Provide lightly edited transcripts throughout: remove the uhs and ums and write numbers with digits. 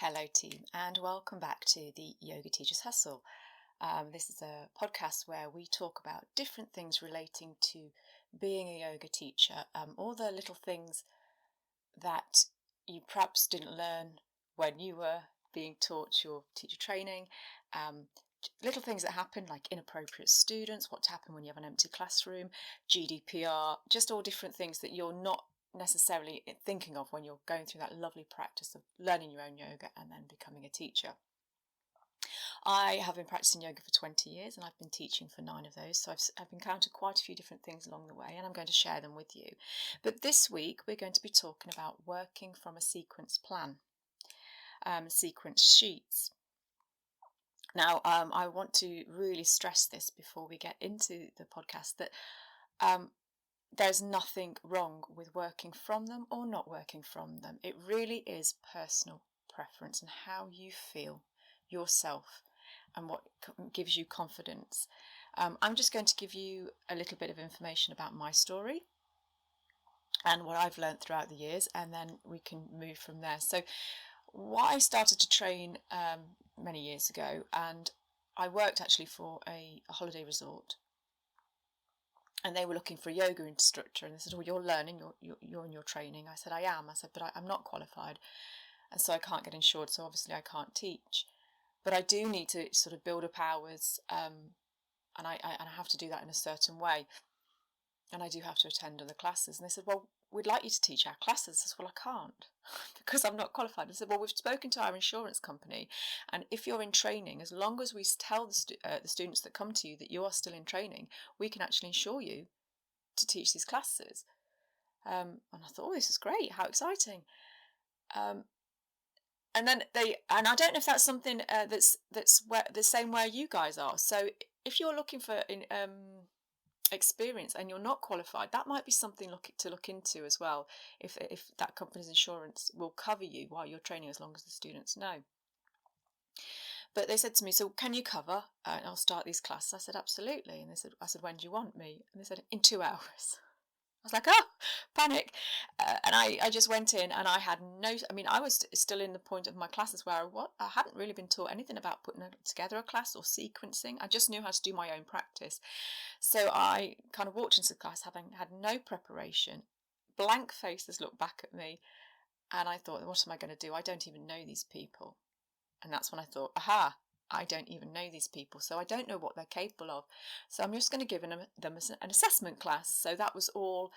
Hello team, and welcome back to the Yoga Teacher's Hustle. This is a podcast where we talk about different things relating to being a yoga teacher, all the little things that you perhaps didn't learn when you were being taught your teacher training, little things that happen like inappropriate students, what to happen when you have an empty classroom, GDPR, just all different things that you're not necessarily thinking of when you're going through that lovely practice of learning your own yoga and then becoming a teacher. I have been practicing yoga for 20 years and I've been teaching for 9 of those, so I've encountered quite a few different things along the way, and I'm going to share them with you. But this week we're going to be talking about working from a sequence plan, sequence sheets. Now, I want to really stress this before we get into the podcast that there's nothing wrong with working from them or not working from them. It really is personal preference and how you feel yourself and what gives you confidence. I'm just going to give you a little bit of information about my story and what I've learned throughout the years, and then we can move from there. So I started to train many years ago, and I worked actually for a holiday resort, and they were looking for a yoga instructor, and they said, "Oh, you're learning, you're in your training." I said, "I am." I said, "But I'm not qualified, and so I can't get insured, so obviously I can't teach. But I do need to sort of build up hours, and I have to do that in a certain way, and I do have to attend other classes." And they said, "Well, we'd like you to teach our classes." I said, "Well, I can't because I'm not qualified." I said, "Well, we've spoken to our insurance company, and if you're in training, as long as we tell the students that come to you that you are still in training, we can actually insure you to teach these classes." And I thought, "Oh, this is great! How exciting!" And then and I don't know if that's something that's where the same where you guys are. So if you're looking for experience and you're not qualified, that might be something to look into as well. If that company's insurance will cover you while you're training, as long as the students know. But they said to me, "So can you cover? And I'll start these classes." I said, "Absolutely." And I said, "When do you want me?" And they said, "In 2 hours." I was like, "Oh, panic." And I just went in, and I had I was still in the point of my classes where I hadn't really been taught anything about putting together a class or sequencing. I just knew how to do my own practice. So I kind of walked into the class having had no preparation. Blank faces looked back at me, and I thought, "What am I going to do? I don't even know these people." And that's when I thought, aha, I don't even know these people, so I don't know what they're capable of. So I'm just going to give them an assessment class. So that was all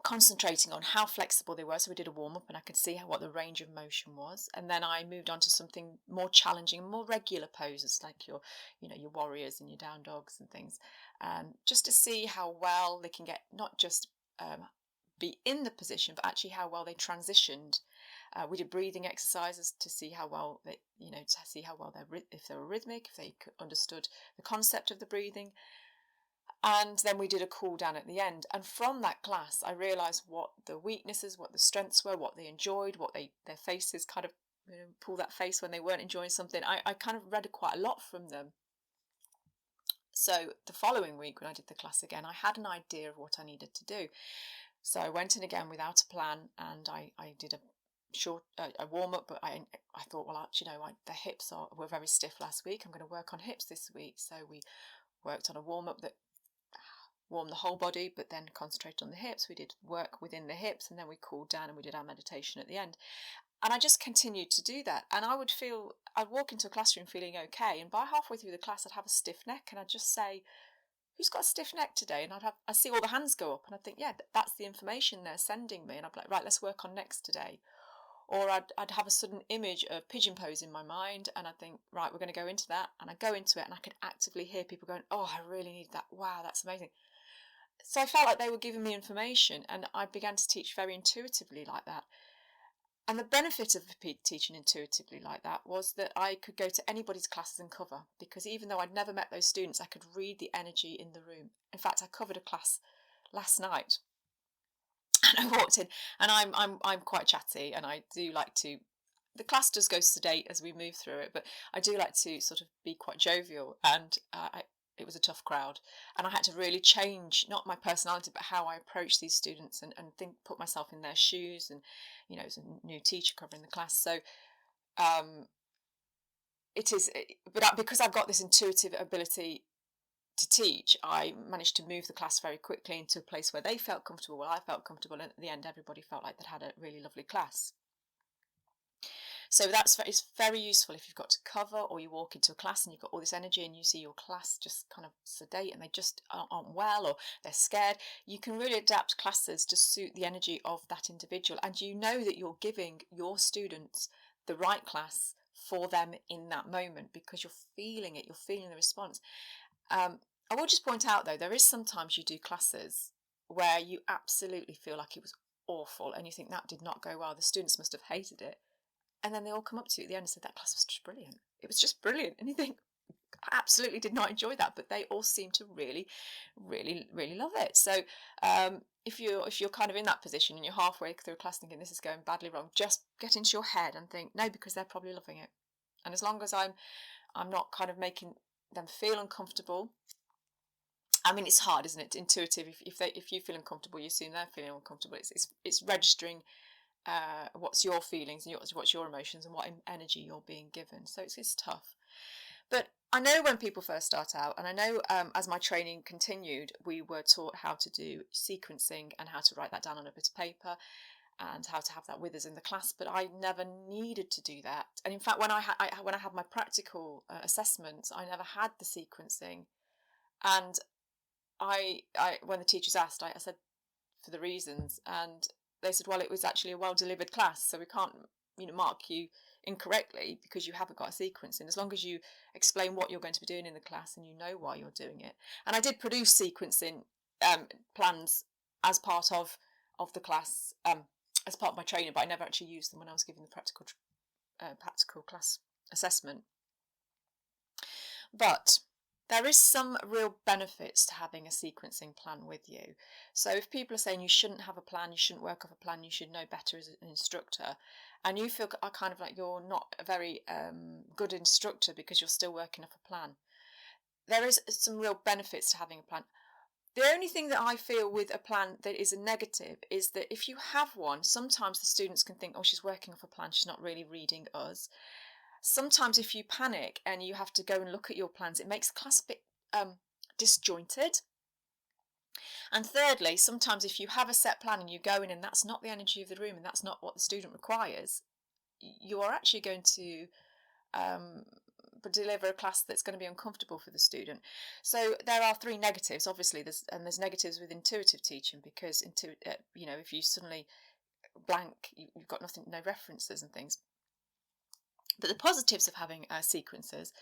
concentrating on how flexible they were. So we did a warm-up, and I could see what the range of motion was. And then I moved on to something more challenging, more regular poses, like your warriors and your down dogs and things, just to see how well they can get, not just be in the position, but actually how well they transitioned. We did breathing exercises to see how well if they were rhythmic, if they understood the concept of the breathing. And then we did a cool down at the end. And from that class, I realised what the weaknesses, what the strengths were, what they enjoyed, what their faces kind of pull that face when they weren't enjoying something. I kind of read quite a lot from them. So the following week, when I did the class again, I had an idea of what I needed to do. So I went in again without a plan, and I did a short warm up, but I thought, well, the hips were very stiff last week. I'm going to work on hips this week. So we worked on a warm up that warmed the whole body, but then concentrated on the hips. We did work within the hips, and then we cooled down and we did our meditation at the end. And I just continued to do that. And I'd walk into a classroom feeling okay, and by halfway through the class, I'd have a stiff neck, and I'd just say, "Who's got a stiff neck today?" And I'd see all the hands go up, and I'd think, yeah, that's the information they're sending me. And I'd be like, right, let's work on next today. Or I'd have a sudden image of pigeon pose in my mind, and I'd think, right, we're going to go into that. And I'd go into it, and I could actively hear people going, "Oh, I really need that. Wow, that's amazing." So I felt like they were giving me information, and I began to teach very intuitively like that. And the benefit of teaching intuitively like that was that I could go to anybody's classes and cover, because even though I'd never met those students, I could read the energy in the room. In fact, I covered a class last night, and I walked in, and I'm quite chatty, and I do like to. The class does go sedate as we move through it, but I do like to sort of be quite jovial. And it was a tough crowd, and I had to really change not my personality but how I approach these students, and put myself in their shoes, and as a new teacher covering the class. So um, it is, because I've got this intuitive ability to teach, I managed to move the class very quickly into a place where they felt comfortable, where I felt comfortable, and at the end everybody felt like they'd had a really lovely class. So it's very useful if you've got to cover, or you walk into a class and you've got all this energy and you see your class just kind of sedate and they just aren't well, or they're scared. You can really adapt classes to suit the energy of that individual, and you know that you're giving your students the right class for them in that moment because you're feeling it, you're feeling the response. I will just point out though, there is sometimes you do classes where you absolutely feel like it was awful and you think that did not go well, the students must have hated it. And then they all come up to you at the end and say, that class was just brilliant. It was just brilliant. And you think, I absolutely did not enjoy that, but they all seem to really, really, really love it. So if you're kind of in that position and you're halfway through a class thinking this is going badly wrong, just get into your head and think, no, because they're probably loving it. And as long as I'm not kind of making them feel uncomfortable. I mean, it's hard, isn't it? Intuitive. If you feel uncomfortable, you assume they're feeling uncomfortable. It's registering what's your feelings and what's your emotions and what energy you're being given. So it's tough. But I know when people first start out, and I know as my training continued, we were taught how to do sequencing and how to write that down on a bit of paper and how to have that with us in the class. But I never needed to do that. And in fact, when I had my practical assessments, I never had the sequencing. And I when the teachers asked, I said for the reasons, and they said, well, it was actually a well-delivered class, so we can't, mark you incorrectly because you haven't got a sequence in, as long as you explain what you're going to be doing in the class and you know why you're doing it. And I did produce sequencing plans as part of the class, as part of my training, but I never actually used them when I was giving the practical class assessment. But there is some real benefits to having a sequencing plan with you. So if people are saying you shouldn't have a plan, you shouldn't work off a plan, you should know better as an instructor, and you feel kind of like you're not a very good instructor because you're still working off a plan, there is some real benefits to having a plan. The only thing that I feel with a plan that is a negative is that if you have one, sometimes the students can think, oh, she's working off a plan, she's not really reading us. Sometimes if you panic and you have to go and look at your plans, it makes the class a bit disjointed. And thirdly, sometimes if you have a set plan and you go in and that's not the energy of the room and that's not what the student requires, you are actually going to deliver a class that's going to be uncomfortable for the student. So there are three negatives. Obviously, there's negatives with intuitive teaching because if you suddenly blank, you've got nothing, no references and things. But the positives of having sequences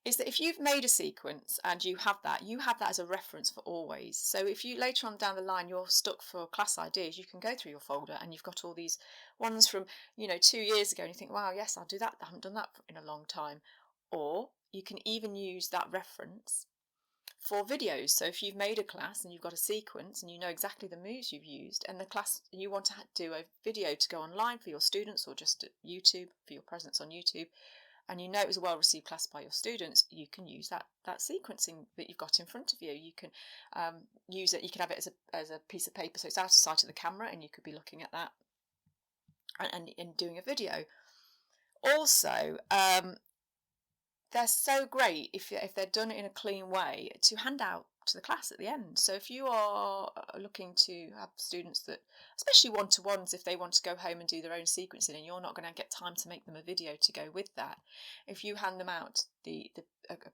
is that if you've made a sequence and you have that as a reference for always. So if you later on down the line you're stuck for class ideas, you can go through your folder and you've got all these ones from 2 years ago and you think, wow, yes, I'll do that. I haven't done that in a long time. Or you can even use that reference for videos. So if you've made a class and you've got a sequence and you know exactly the moves you've used, and the class you want to do a video to go online for your students or just at YouTube for your presence on YouTube, and you know it was a well-received class by your students, you can use that sequencing that you've got in front of you. You can use it. You can have it as a piece of paper, so it's out of sight of the camera, and you could be looking at that and doing a video. Also, they're so great if they're done in a clean way to hand out to the class at the end. So if you are looking to have students that, especially one-to-ones, if they want to go home and do their own sequencing and you're not going to get time to make them a video to go with that, if you hand them out a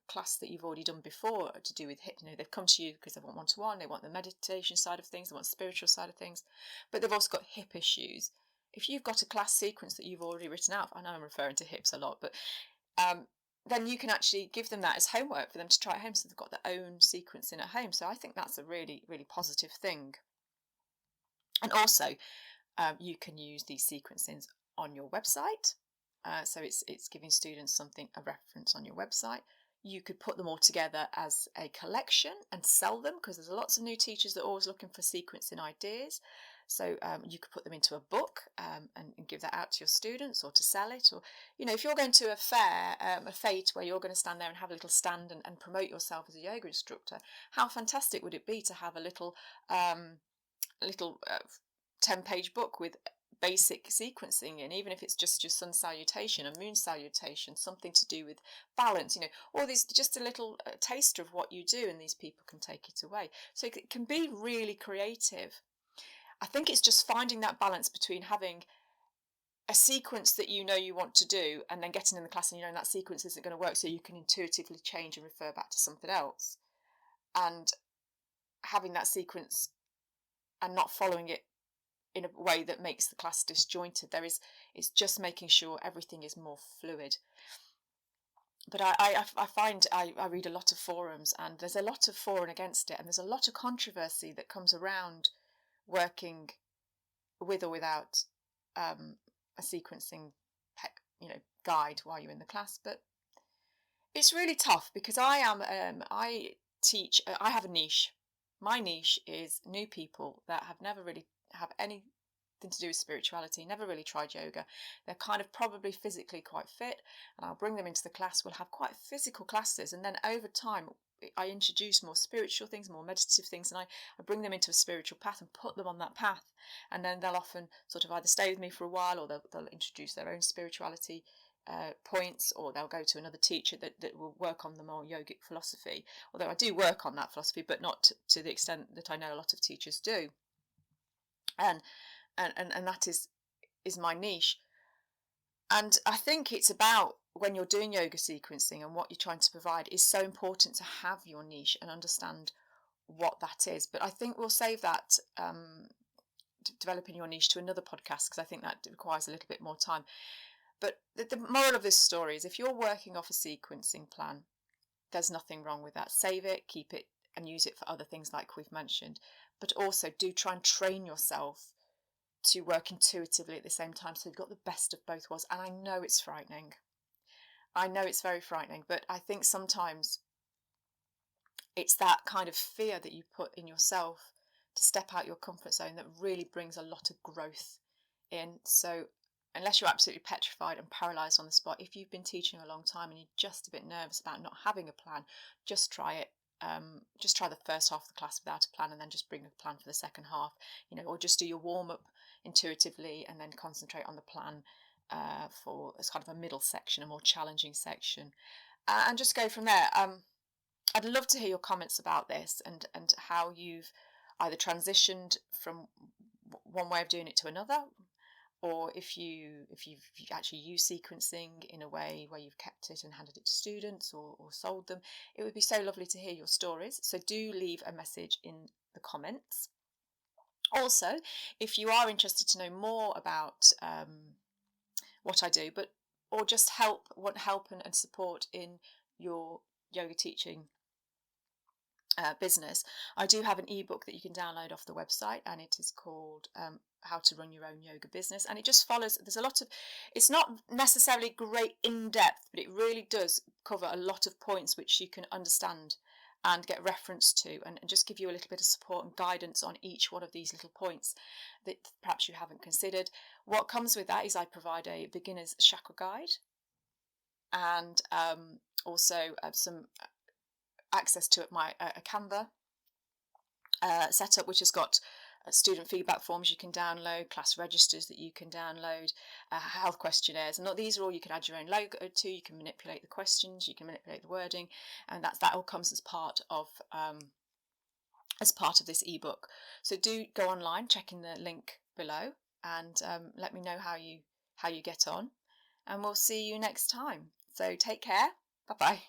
class that you've already done before to do with HIP, they've come to you because they want one-to-one, they want the meditation side of things, they want the spiritual side of things, but they've also got HIP issues. If you've got a class sequence that you've already written out, I know I'm referring to hips a lot, but then you can actually give them that as homework for them to try at home, so they've got their own sequencing at home. So I think that's a really, really positive thing. And also, you can use these sequencings on your website. So it's giving students a reference on your website. You could put them all together as a collection and sell them, because there's lots of new teachers that are always looking for sequencing ideas. So you could put them into a book and give that out to your students or to sell it. Or, if you're going to a fair, a fete where you're going to stand there and have a little stand and promote yourself as a yoga instructor, how fantastic would it be to have a little 10-page book with basic sequencing in, even if it's just your sun salutation and moon salutation, something to do with balance, all these, just a little taster of what you do, and these people can take it away. So it can be really creative. I think it's just finding that balance between having a sequence that you want to do and then getting in the class and that sequence isn't going to work, so you can intuitively change and refer back to something else, and having that sequence and not following it in a way that makes the class disjointed. It's just making sure everything is more fluid. But I find I read a lot of forums, and there's a lot of for and against it, and there's a lot of controversy that comes around working with or without a sequencing guide while you're in the class. But it's really tough because I teach. I have a niche. My niche is new people that have never really have anything to do with spirituality, never really tried yoga. They're kind of probably physically quite fit, and I'll bring them into the class. We'll have quite physical classes, and then over time I introduce more spiritual things, more meditative things, and I bring them into a spiritual path and put them on that path. And then they'll often sort of either stay with me for a while, or they'll introduce their own spirituality points, or they'll go to another teacher that will work on the more yogic philosophy. Although I do work on that philosophy, but not to the extent that I know a lot of teachers do. And that is my niche. And I think it's about, when you're doing yoga sequencing and what you're trying to provide, is so important to have your niche and understand what that is. But I think we'll save that developing your niche to another podcast, because I think that requires a little bit more time. But the moral of this story is, if you're working off a sequencing plan, there's nothing wrong with that. Save it, keep it, and use it for other things like we've mentioned. But also do try and train yourself to work intuitively at the same time, so you've got the best of both worlds. And I know it's frightening. I know it's very frightening, but I think sometimes it's that kind of fear that you put in yourself to step out your comfort zone that really brings a lot of growth in. So unless you're absolutely petrified and paralysed on the spot, if you've been teaching a long time and you're just a bit nervous about not having a plan, just try it. Just try the first half of the class without a plan, and then just bring a plan for the second half, or just do your warm-up intuitively and then concentrate on the plan for as kind of a middle section, a more challenging section, and just go from there. I'd love to hear your comments about this, and how you've either transitioned from one way of doing it to another, or if you've actually used sequencing in a way where you've kept it and handed it to students, or sold them. It would be so lovely to hear your stories. So do leave a message in the comments. Also, if you are interested to know more about what I do, or just want help and support in your yoga teaching business, I do have an ebook that you can download off the website, and it is called How to Run Your Own Yoga Business. And it just follows, there's a lot of, it's not necessarily great in depth, but it really does cover a lot of points which you can understand and get reference to, and just give you a little bit of support and guidance on each one of these little points that perhaps you haven't considered. What comes with that is I provide a beginner's chakra guide, and also some access to a Canva setup, which has got student feedback forms you can download, class registers that you can download, health questionnaires, and these are all you can add your own logo to. You can manipulate the questions, you can manipulate the wording, and that all comes as part of this ebook. So do go online, check in the link below, and let me know how you get on, and we'll see you next time. So take care. Bye bye.